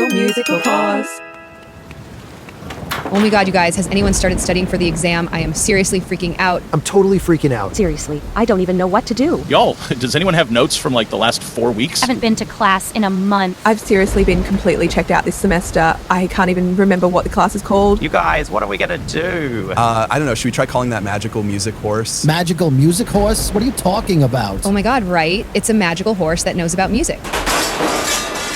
magical musical horse. Oh my god, you guys, has anyone started studying for the exam? I am seriously freaking out. I'm totally freaking out. Seriously, I don't even know what to do. Y'all, does anyone have notes from like the last 4 weeks? I haven't been to class in a month. I've seriously been completely checked out this semester. I can't even remember what the class is called. You guys, what are we gonna do? I don't know. Should we try calling that magical music horse? Magical music horse? What are you talking about? Oh my god, right? It's a magical horse that knows about music.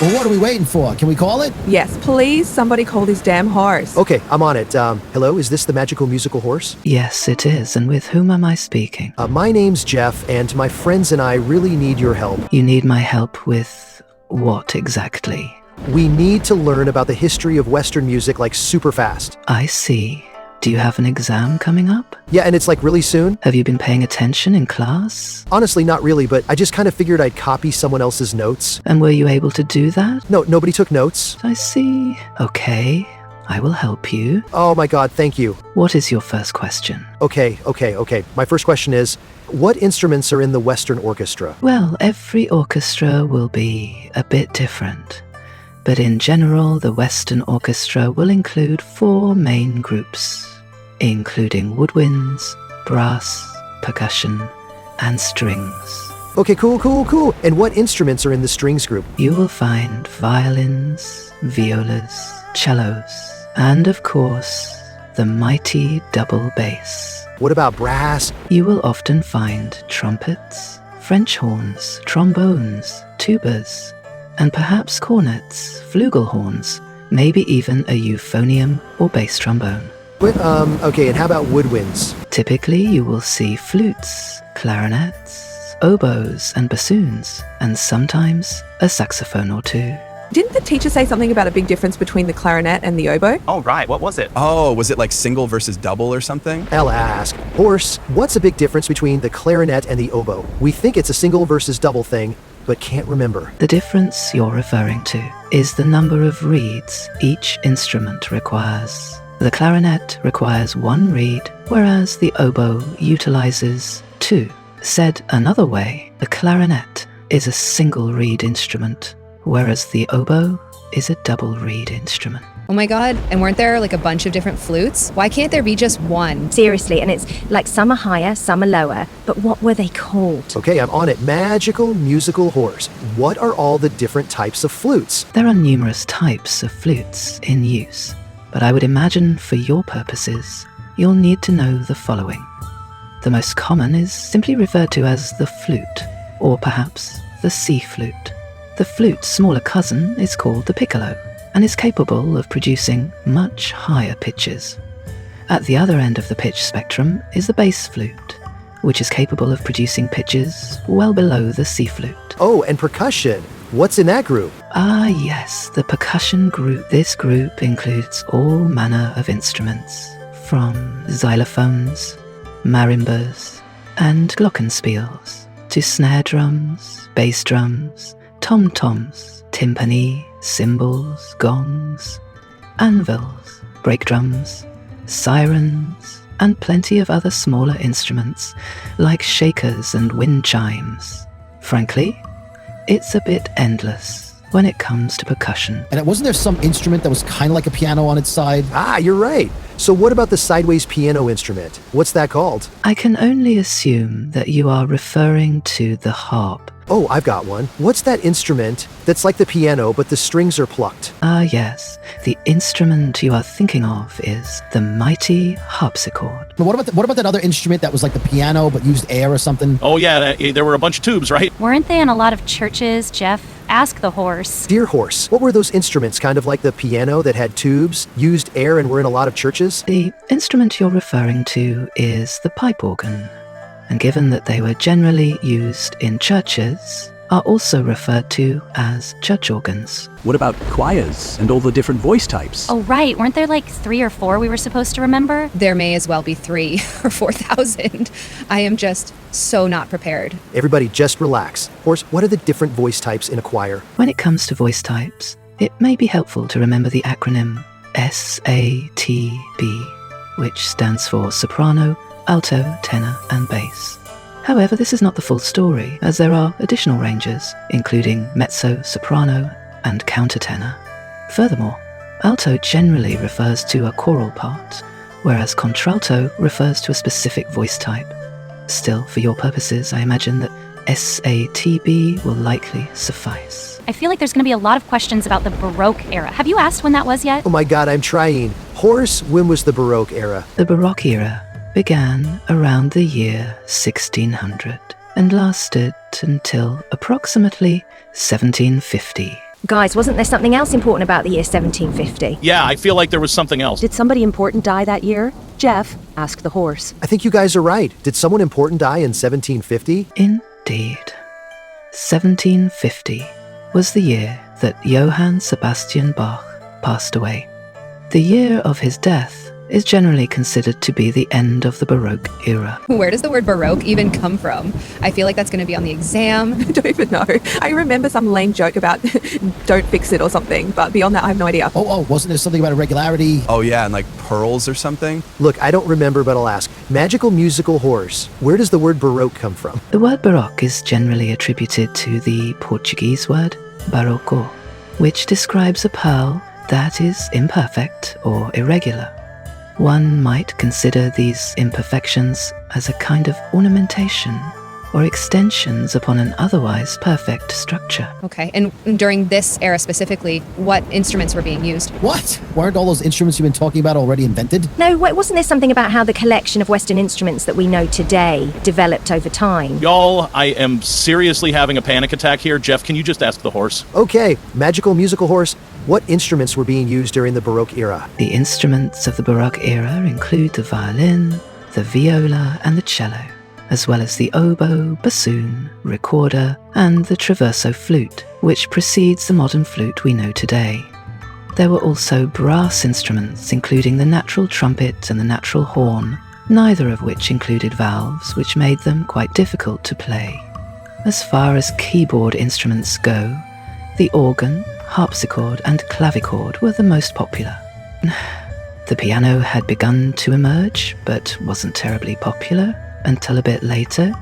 Well, what are we waiting for? Can we call it? Yes, please, somebody call this damn horse. Okay, I'm on it. Hello, is this the magical musical horse? Yes, it is. And with whom am I speaking? My name's Jeff, and my friends and I really need your help. You need my help with what exactly? We need to learn about the history of Western music, like, super fast. I see. Do you have an exam coming up? Yeah, and it's like really soon. Have you been paying attention in class? Honestly, not really, but I just kind of figured I'd copy someone else's notes. And were you able to do that? No, nobody took notes. I see. Okay, I will help you. Oh my god, thank you. What is your first question? Okay. My first question is, what instruments are in the Western Orchestra? Well, every orchestra will be a bit different. But in general, the Western Orchestra will include 4 main groups, including woodwinds, brass, percussion, and strings. Okay, cool. And what instruments are in the strings group? You will find violins, violas, cellos, and of course, the mighty double bass. What about brass? You will often find trumpets, French horns, trombones, tubas, and perhaps cornets, flugelhorns, maybe even a euphonium or bass trombone. Okay, and how about woodwinds? Typically, you will see flutes, clarinets, oboes, and bassoons, and sometimes a saxophone or two. Didn't the teacher say something about a big difference between the clarinet and the oboe? Oh, right, what was it? Oh, was it like single versus double or something? I'll ask. Horse, what's a big difference between the clarinet and the oboe? We think it's a single versus double thing, but can't remember. The difference you're referring to is the number of reeds each instrument requires. The clarinet requires 1 reed, whereas the oboe utilizes 2. Said another way, the clarinet is a single reed instrument, whereas the oboe is a double reed instrument. Oh my god, and weren't there like a bunch of different flutes? Why can't there be just one? Seriously, and it's like some are higher, some are lower. But what were they called? Okay, I'm on it. Magical musical horse. What are all the different types of flutes? There are numerous types of flutes in use, but I would imagine for your purposes, you'll need to know the following. The most common is simply referred to as the flute, or perhaps the C flute. The flute's smaller cousin is called the piccolo, and is capable of producing much higher pitches. At the other end of the pitch spectrum is the bass flute, which is capable of producing pitches well below the C flute. Oh, and percussion. What's in that group? Ah, yes, the percussion group. This group includes all manner of instruments, from xylophones, marimbas, and glockenspiels, to snare drums, bass drums, tom-toms, timpani, cymbals, gongs, anvils, brake drums, sirens, and plenty of other smaller instruments like shakers and wind chimes. Frankly, it's a bit endless when it comes to percussion. And wasn't there some instrument that was kind of like a piano on its side? Ah, you're right. So what about the sideways piano instrument? What's that called? I can only assume that you are referring to the harp. Oh, I've got one. What's that instrument that's like the piano, but the strings are plucked? Ah, yes. The instrument you are thinking of is the mighty harpsichord. But what about that other instrument that was like the piano but used air or something? Oh yeah, there were a bunch of tubes, right? Weren't they in a lot of churches, Jeff? Ask the horse. Dear horse, what were those instruments, kind of like the piano that had tubes, used air, and were in a lot of churches? The instrument you're referring to is the pipe organ. And given that they were generally used in churches, are also referred to as church organs. What about choirs and all the different voice types? Oh, right. Weren't there like 3 or 4 we were supposed to remember? There may as well be 3 or 4,000. I am just so not prepared. Everybody just relax. Horse, what are the different voice types in a choir? When it comes to voice types, it may be helpful to remember the acronym SATB, which stands for soprano, alto, tenor, and bass. However, this is not the full story, as there are additional ranges, including mezzo, soprano, and countertenor. Furthermore, alto generally refers to a choral part, whereas contralto refers to a specific voice type. Still, for your purposes, I imagine that SATB will likely suffice. I feel like there's going to be a lot of questions about the Baroque era. Have you asked when that was yet? Oh my god, I'm trying. Horace, when was the Baroque era? The Baroque era began around the year 1600 and lasted until approximately 1750. Guys, wasn't there something else important about the year 1750? Yeah, I feel like there was something else. Did somebody important die that year? Jeff, ask the horse. I think you guys are right. Did someone important die in 1750? Indeed. 1750 was the year that Johann Sebastian Bach passed away. The year of his death is generally considered to be the end of the Baroque era. Where does the word Baroque even come from? I feel like that's going to be on the exam. I don't even know. I remember some lame joke about don't fix it or something, but beyond that, I have no idea. Oh, wasn't there something about irregularity? Oh yeah, and like pearls or something? Look, I don't remember, but I'll ask. Magical musical horse. Where does the word Baroque come from? The word Baroque is generally attributed to the Portuguese word barroco, which describes a pearl that is imperfect or irregular. One might consider these imperfections as a kind of ornamentation or extensions upon an otherwise perfect structure. Okay, and during this era specifically, what instruments were being used? What? Weren't all those instruments you've been talking about already invented? No, wait, wasn't there something about how the collection of Western instruments that we know today developed over time? Y'all, I am seriously having a panic attack here. Jeff, can you just ask the horse? Okay, magical musical horse. What instruments were being used during the Baroque era? The instruments of the Baroque era include the violin, the viola, and the cello, as well as the oboe, bassoon, recorder, and the traverso flute, which precedes the modern flute we know today. There were also brass instruments, including the natural trumpet and the natural horn, neither of which included valves, which made them quite difficult to play. As far as keyboard instruments go, the organ, harpsichord, and clavichord were the most popular. The piano had begun to emerge, but wasn't terribly popular until a bit later.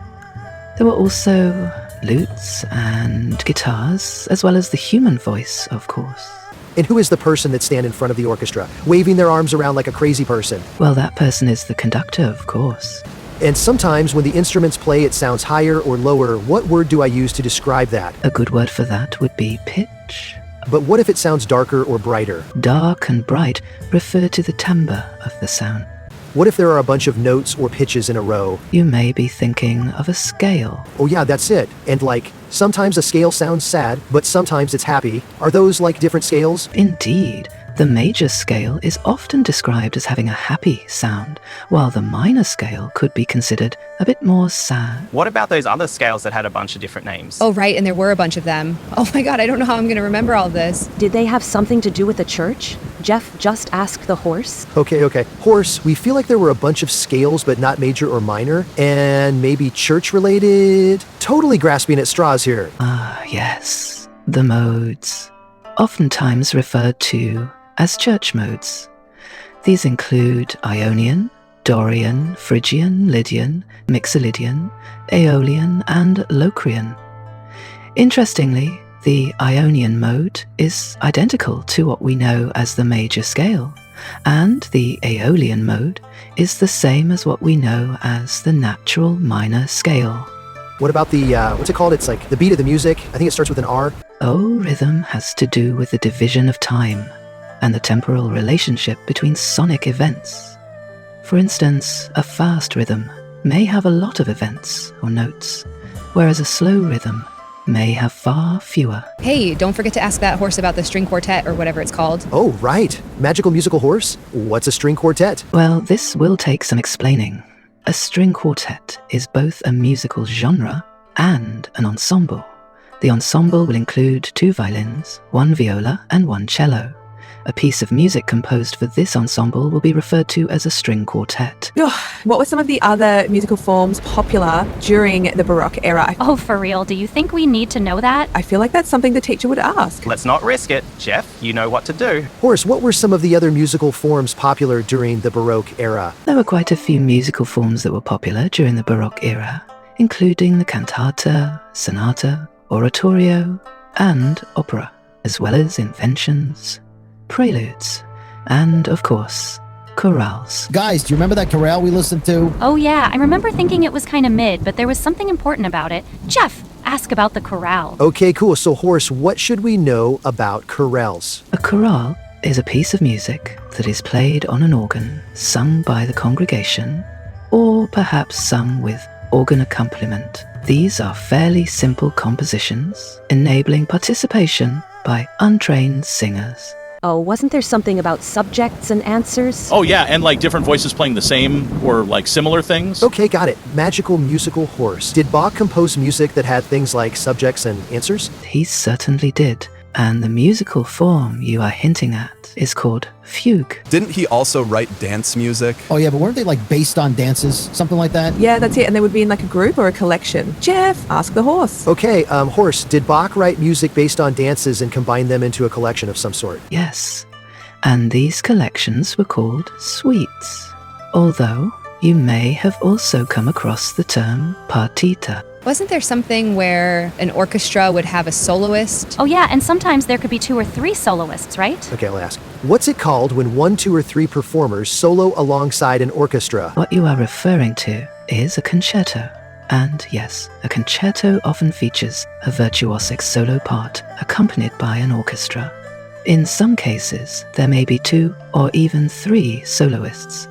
There were also lutes and guitars, as well as the human voice, of course. And who is the person that stand in front of the orchestra, waving their arms around like a crazy person? Well, that person is the conductor, of course. And sometimes when the instruments play, it sounds higher or lower. What word do I use to describe that? A good word for that would be pitch. But what if it sounds darker or brighter? Dark and bright refer to the timbre of the sound. What if there are a bunch of notes or pitches in a row? You may be thinking of a scale. Oh yeah, that's it. And like, sometimes a scale sounds sad, but sometimes it's happy. Are those like different scales? Indeed. The major scale is often described as having a happy sound, while the minor scale could be considered a bit more sad. What about those other scales that had a bunch of different names? Oh, right, and there were a bunch of them. Oh my god, I don't know how I'm going to remember all this. Did they have something to do with the church? Jeff, just ask the horse. Okay. Horse, we feel like there were a bunch of scales, but not major or minor, and maybe church-related? Totally grasping at straws here. Ah, yes. The modes. Oftentimes referred to as church modes. These include Ionian, Dorian, Phrygian, Lydian, Mixolydian, Aeolian, and Locrian. Interestingly, the Ionian mode is identical to what we know as the major scale, and the Aeolian mode is the same as what we know as the natural minor scale. What about the, what's it called? It's like the beat of the music. I think it starts with an R. Oh, rhythm has to do with the division of time and the temporal relationship between sonic events. For instance, a fast rhythm may have a lot of events or notes, whereas a slow rhythm may have far fewer. Hey, don't forget to ask that horse about the string quartet or whatever it's called. Oh, right. Magical musical horse? What's a string quartet? Well, this will take some explaining. A string quartet is both a musical genre and an ensemble. The ensemble will include 2 violins, 1 viola, and 1 cello. A piece of music composed for this ensemble will be referred to as a string quartet. What were some of the other musical forms popular during the Baroque era? Oh, for real? Do you think we need to know that? I feel like that's something the teacher would ask. Let's not risk it. Jeff, you know what to do. Horace, what were some of the other musical forms popular during the Baroque era? There were quite a few musical forms that were popular during the Baroque era, including the cantata, sonata, oratorio, and opera, as well as inventions, preludes, and, of course, chorales. Guys, do you remember that chorale we listened to? Oh yeah, I remember thinking it was kind of mid, but there was something important about it. Jeff, ask about the chorale. Okay, cool. So, Horace, what should we know about chorales? A chorale is a piece of music that is played on an organ, sung by the congregation, or perhaps sung with organ accompaniment. These are fairly simple compositions, enabling participation by untrained singers. Oh, wasn't there something about subjects and answers? Oh, yeah, and like different voices playing the same or like similar things. Okay, got it. Magical musical horse. Did Bach compose music that had things like subjects and answers? He certainly did, and the musical form you are hinting at is called fugue. Didn't he also write dance music? Oh yeah, but weren't they like based on dances? Something like that? Yeah, that's it. And they would be in like a group or a collection. Jeff, ask the horse. Okay, Horse, did Bach write music based on dances and combine them into a collection of some sort? Yes, and these collections were called suites, although you may have also come across the term partita. Wasn't there something where an orchestra would have a soloist? Oh yeah, and sometimes there could be 2 or 3 soloists, right? Okay, I'll ask. What's it called when 1, 2, or 3 performers solo alongside an orchestra? What you are referring to is a concerto. And yes, a concerto often features a virtuosic solo part accompanied by an orchestra. In some cases, there may be 2 or even 3 soloists.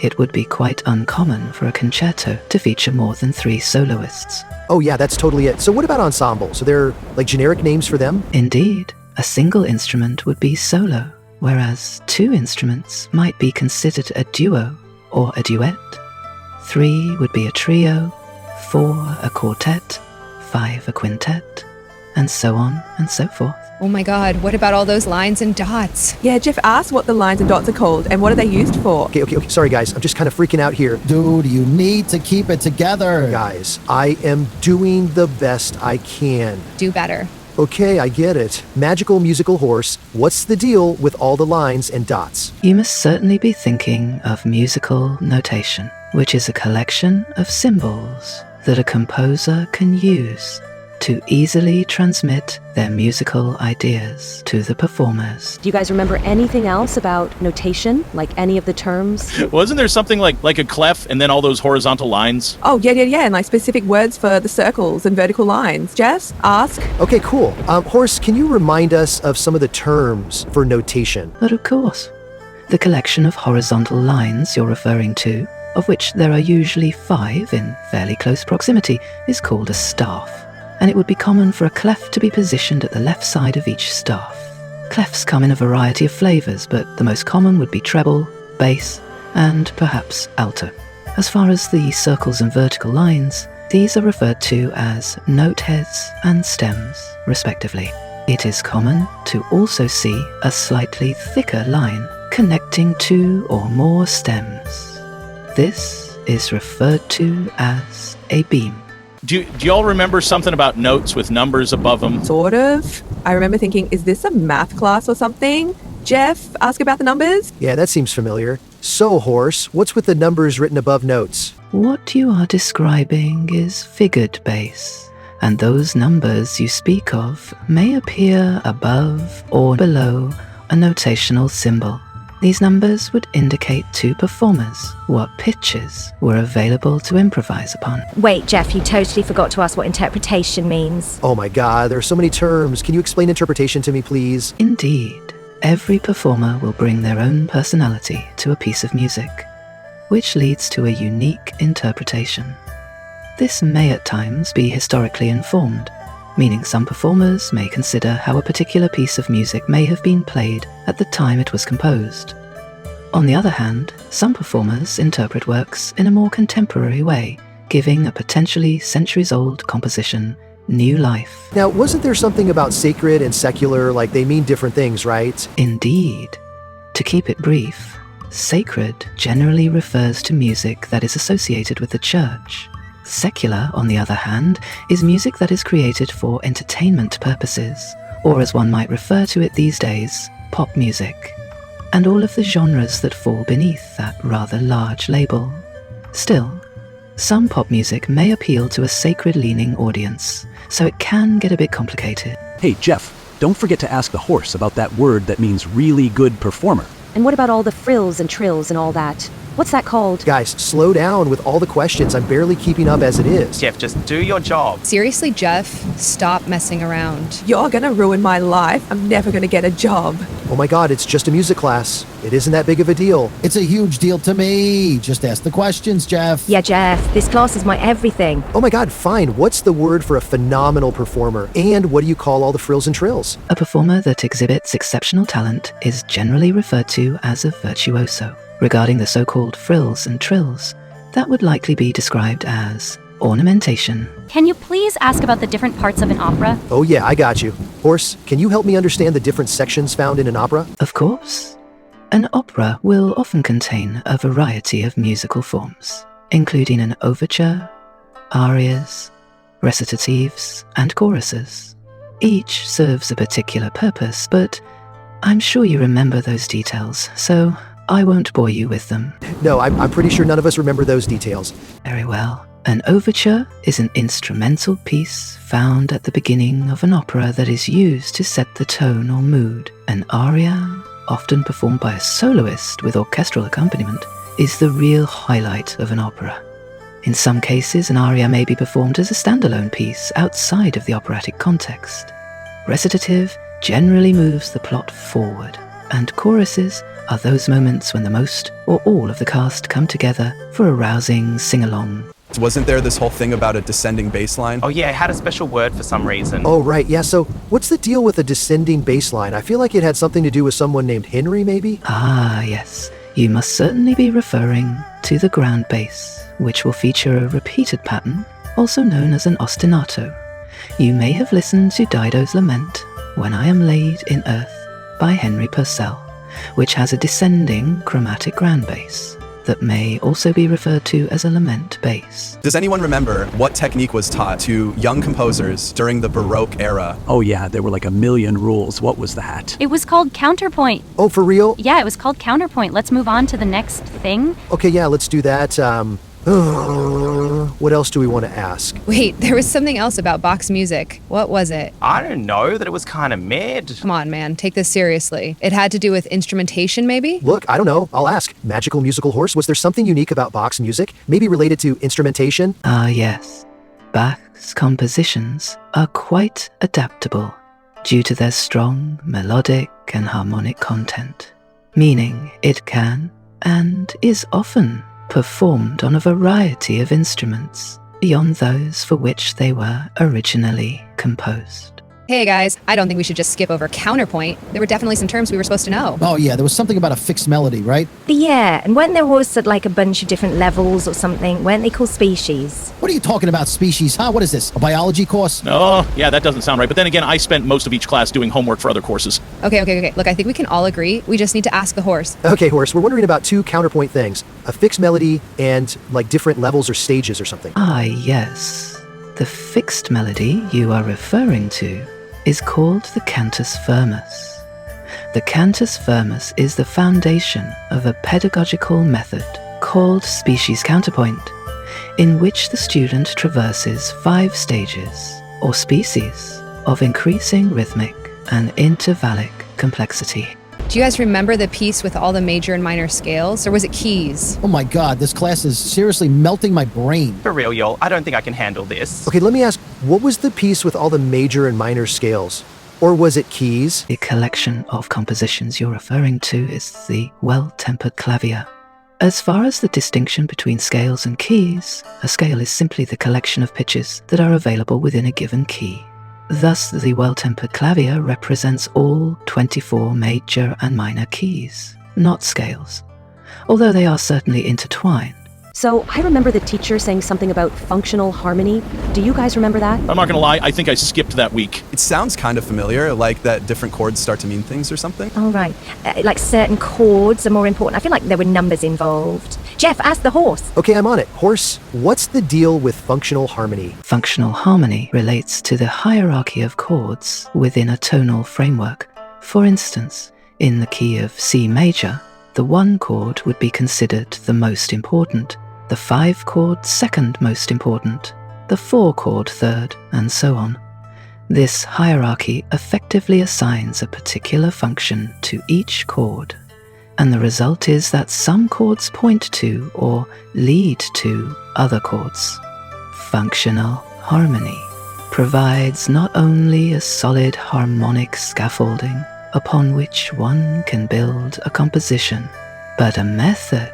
It would be quite uncommon for a concerto to feature more than 3 soloists. Oh yeah, that's totally it. So what about ensembles? Are there like generic names for them? Indeed, a single instrument would be solo, whereas 2 instruments might be considered a duo or a duet. 3 would be a trio, 4 a quartet, 5 a quintet, and so on and so forth. Oh my god, what about all those lines and dots? Yeah, Jeff asked what the lines and dots are called and what are they used for. Okay. Sorry, guys. I'm just kind of freaking out here. Dude, you need to keep it together. Guys, I am doing the best I can. Do better. Okay, I get it. Magical musical horse, what's the deal with all the lines and dots? You must certainly be thinking of musical notation, which is a collection of symbols that a composer can use to easily transmit their musical ideas to the performers. Do you guys remember anything else about notation? Like any of the terms? Wasn't there something like a clef and then all those horizontal lines? Oh, yeah, and like specific words for the circles and vertical lines. Jess, ask. Okay, cool. Horse, can you remind us of some of the terms for notation? But of course, the collection of horizontal lines you're referring to, of which there are usually 5 in fairly close proximity, is called a staff. And it would be common for a clef to be positioned at the left side of each staff. Clefs come in a variety of flavors, but the most common would be treble, bass, and perhaps alto. As far as the circles and vertical lines, these are referred to as note heads and stems, respectively. It is common to also see a slightly thicker line connecting 2 or more stems. This is referred to as a beam. Do y'all remember something about notes with numbers above them? Sort of. I remember thinking, is this a math class or something? Jeff, ask about the numbers? Yeah, that seems familiar. So, Horse, what's with the numbers written above notes? What you are describing is figured bass, and those numbers you speak of may appear above or below a notational symbol. These numbers would indicate to performers what pitches were available to improvise upon. Wait, Jeff, you totally forgot to ask what interpretation means. Oh my god, there are so many terms. Can you explain interpretation to me, please? Indeed, every performer will bring their own personality to a piece of music, which leads to a unique interpretation. This may at times be historically informed, meaning some performers may consider how a particular piece of music may have been played at the time it was composed. On the other hand, some performers interpret works in a more contemporary way, giving a potentially centuries-old composition new life. Now, wasn't there something about sacred and secular, like they mean different things, right? Indeed. To keep it brief, sacred generally refers to music that is associated with the church. Secular, on the other hand, is music that is created for entertainment purposes, or as one might refer to it these days, pop music, and all of the genres that fall beneath that rather large label. Still, some pop music may appeal to a sacred-leaning audience, so it can get a bit complicated. Hey, Jeff, don't forget to ask the horse about that word that means really good performer. And what about all the frills and trills and all that? What's that called? Guys, slow down with all the questions. I'm barely keeping up as it is. Jeff, just do your job. Seriously, Jeff, stop messing around. You're gonna ruin my life. I'm never gonna get a job. Oh my god, it's just a music class. It isn't that big of a deal. It's a huge deal to me. Just ask the questions, Jeff. Yeah, Jeff, this class is my everything. Oh my god, fine. What's the word for a phenomenal performer? And what do you call all the frills and trills? A performer that exhibits exceptional talent is generally referred to as a virtuoso. Regarding the so-called frills and trills, that would likely be described as ornamentation. Can you please ask about the different parts of an opera? Oh yeah, I got you. Horse, can you help me understand the different sections found in an opera? Of course. An opera will often contain a variety of musical forms, including an overture, arias, recitatives, and choruses. Each serves a particular purpose, but I'm sure you remember those details, so I won't bore you with them. No, I'm pretty sure none of us remember those details. Very well. An overture is an instrumental piece found at the beginning of an opera that is used to set the tone or mood. An aria, often performed by a soloist with orchestral accompaniment, is the real highlight of an opera. In some cases, an aria may be performed as a standalone piece outside of the operatic context. Recitative generally moves the plot forward, and choruses are those moments when the most or all of the cast come together for a rousing sing-along. Wasn't there this whole thing about a descending bass line? Oh yeah, it had a special word for some reason. Oh right, yeah, so what's the deal with a descending bass line? I feel like it had something to do with someone named Henry, maybe? Ah, yes. You must certainly be referring to the ground bass, which will feature a repeated pattern, also known as an ostinato. You may have listened to Dido's lament, When I Am Laid in Earth, by Henry Purcell, which has a descending chromatic ground bass that may also be referred to as a lament bass. Does anyone remember what technique was taught to young composers during the Baroque era? Oh yeah, there were like a million rules. What was that? It was called Counterpoint. Oh, for real? Yeah, it was called Counterpoint. Let's move on to the next thing. Okay, yeah, let's do that. What else do we want to ask? Wait, there was something else about Bach's music. What was it? I don't know, that it was kind of mad. Come on, man, take this seriously. It had to do with instrumentation, maybe? Look, I don't know. I'll ask. Magical musical horse, was there something unique about Bach's music? Maybe related to instrumentation? Ah, yes. Bach's compositions are quite adaptable due to their strong melodic and harmonic content, meaning it can, and is often, performed on a variety of instruments beyond those for which they were originally composed. Hey guys, I don't think we should just skip over counterpoint. There were definitely some terms we were supposed to know. Oh yeah, there was something about a fixed melody, right? Yeah, and weren't there horses at like a bunch of different levels or something? Weren't they called species? What are you talking about, species, huh? What is this, a biology course? Oh, yeah, that doesn't sound right. But then again, I spent most of each class doing homework for other courses. Okay. Look, I think we can all agree. We just need to ask the horse. Okay, horse, we're wondering about two counterpoint things. A fixed melody and, like, different levels or stages or something. Ah, yes. The fixed melody you are referring to is called the cantus firmus. The cantus firmus is the foundation of a pedagogical method called species counterpoint, in which the student traverses 5 stages, or species, of increasing rhythmic and intervallic complexity. Do you guys remember the piece with all the major and minor scales, or was it keys? Oh my god, this class is seriously melting my brain. For real, y'all, I don't think I can handle this. Okay, let me ask, what was the piece with all the major and minor scales? Or was it keys? The collection of compositions you're referring to is the Well-Tempered Clavier. As far as the distinction between scales and keys, a scale is simply the collection of pitches that are available within a given key. Thus, the Well-Tempered Clavier represents all 24 major and minor keys, not scales, although they are certainly intertwined. So, I remember the teacher saying something about functional harmony. Do you guys remember that? I'm not gonna lie, I think I skipped that week. It sounds kind of familiar, like that different chords start to mean things or something. All right. Like certain chords are more important. I feel like there were numbers involved. Jeff, ask the horse. Okay, I'm on it. Horse, what's the deal with functional harmony? Functional harmony relates to the hierarchy of chords within a tonal framework. For instance, in the key of C major, the 1 chord would be considered the most important, the 5 chord second most important, the 4 chord third, and so on. This hierarchy effectively assigns a particular function to each chord, and the result is that some chords point to or lead to other chords. Functional harmony provides not only a solid harmonic scaffolding upon which one can build a composition, but a method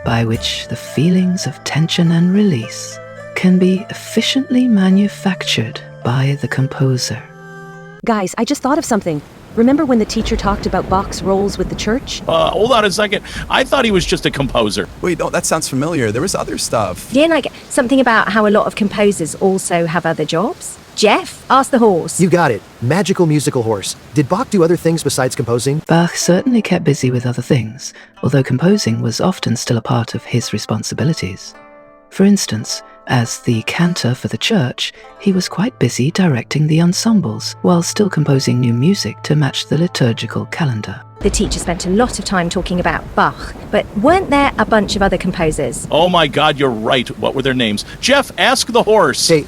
by which the feelings of tension and release can be efficiently manufactured by the composer. Guys, I just thought of something. Remember when the teacher talked about Bach's roles with the church? Hold on a second. I thought he was just a composer. Wait, no, that sounds familiar. There was other stuff. Yeah, like something about how a lot of composers also have other jobs. Jeff, ask the horse. You got it. Magical musical horse. Did Bach do other things besides composing? Bach certainly kept busy with other things, although composing was often still a part of his responsibilities. For instance, as the cantor for the church, he was quite busy directing the ensembles, while still composing new music to match the liturgical calendar. The teacher spent a lot of time talking about Bach, but weren't there a bunch of other composers? Oh my God, you're right. What were their names? Jeff, ask the horse. Hey,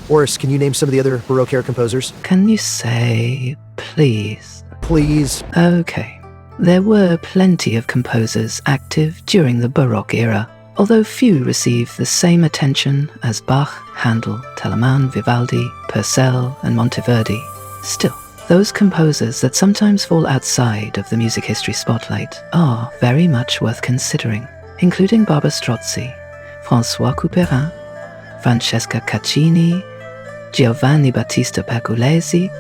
Horace, can you name some of the other Baroque era composers? Can you say, please? Please. Okay. There were plenty of composers active during the Baroque era, although few receive the same attention as Bach, Handel, Telemann, Vivaldi, Purcell, and Monteverdi. Still, those composers that sometimes fall outside of the music history spotlight are very much worth considering, including Barbara Strozzi, François Couperin, Francesca Caccini, Giovanni Battista Pergolesi,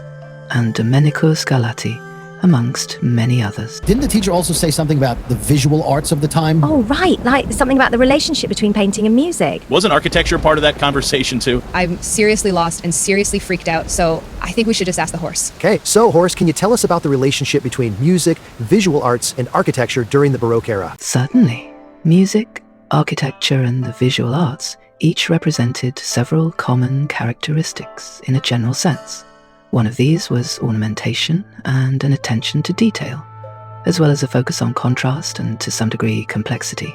and Domenico Scarlatti, amongst many others. Didn't the teacher also say something about the visual arts of the time? Oh, right, like something about the relationship between painting and music. Wasn't architecture part of that conversation too? I'm seriously lost and seriously freaked out, so I think we should just ask the horse. Okay, so Horace, can you tell us about the relationship between music, visual arts, and architecture during the Baroque era? Certainly. Music, architecture, and the visual arts each represented several common characteristics in a general sense. One of these was ornamentation and an attention to detail, as well as a focus on contrast and, to some degree, complexity.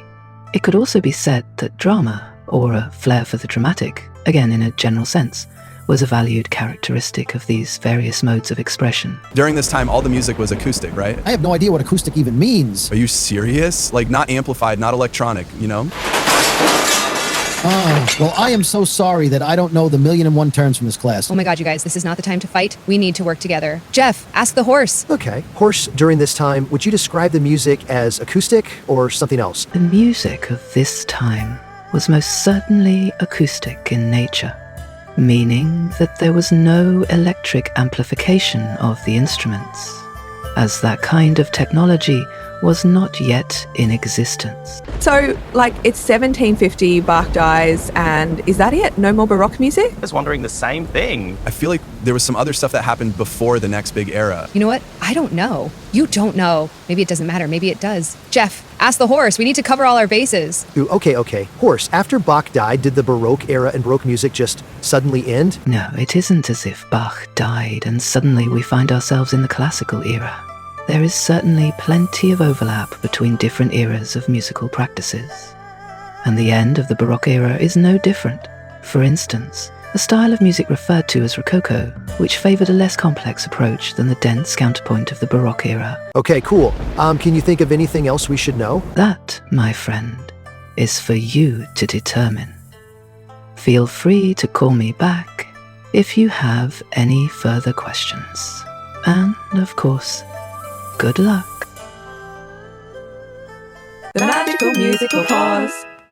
It could also be said that drama, or a flair for the dramatic, again in a general sense, was a valued characteristic of these various modes of expression. During this time, all the music was acoustic, right? I have no idea what acoustic even means. Are you serious? Like, not amplified, not electronic, you know? Oh, well, I am so sorry that I don't know the 1,000,001 terms from this class. Oh my God, you guys, this is not the time to fight. We need to work together. Jeff, ask the horse. Okay. Horse, during this time, would you describe the music as acoustic or something else? The music of this time was most certainly acoustic in nature, meaning that there was no electric amplification of the instruments, as that kind of technology was not yet in existence. So, like, it's 1750, Bach dies, and is that it? No more Baroque music? I was wondering the same thing. I feel like there was some other stuff that happened before the next big era. You know what? I don't know. You don't know. Maybe it doesn't matter. Maybe it does. Jeff, ask the horse. We need to cover all our bases. Ooh, okay. Horse, after Bach died, did the Baroque era and Baroque music just suddenly end? No, it isn't as if Bach died and suddenly we find ourselves in the classical era. There is certainly plenty of overlap between different eras of musical practices. And the end of the Baroque era is no different. For instance, a style of music referred to as Rococo, which favored a less complex approach than the dense counterpoint of the Baroque era. Okay, cool. Can you think of anything else we should know? That, my friend, is for you to determine. Feel free to call me back if you have any further questions. And, of course, good luck. The magical musical pause.